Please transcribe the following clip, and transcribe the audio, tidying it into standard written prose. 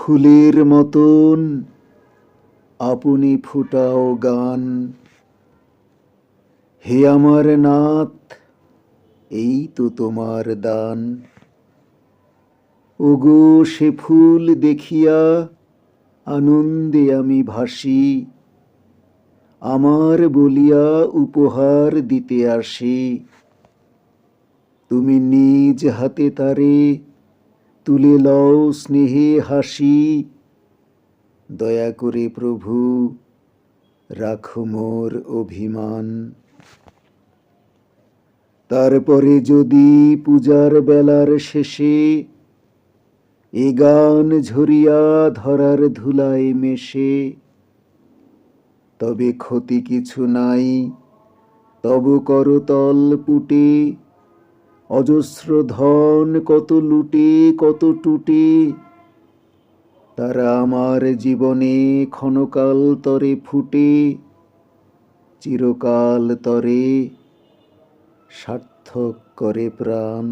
ফুলের মতন আপনি ফুটাও গান। হে আমার নাথ, এই তো তোমার দান। ওগো সে ফুল দেখিয়া আনন্দে আমি ভাসি, আমার বলিয়া উপহার দিতে আসি। তুমি নিজ হাতে তারে তুলে লও স্নেহে হাসি। দয়া করে প্রভু রাখো মোর অভিমান। তারপরে যদি পূজার বেলার শেষে এ গান ঝরিয়া ধরার ধুলায় মেশে, তবে ক্ষতি কিছু নাই, তব করতল পুটে অজস্র ধন কত লুটে কত টুটে, তারা আমার জীবনে ক্ষণকাল তরে ফুটে, চিরকাল তরে সার্থক করে প্রাণ।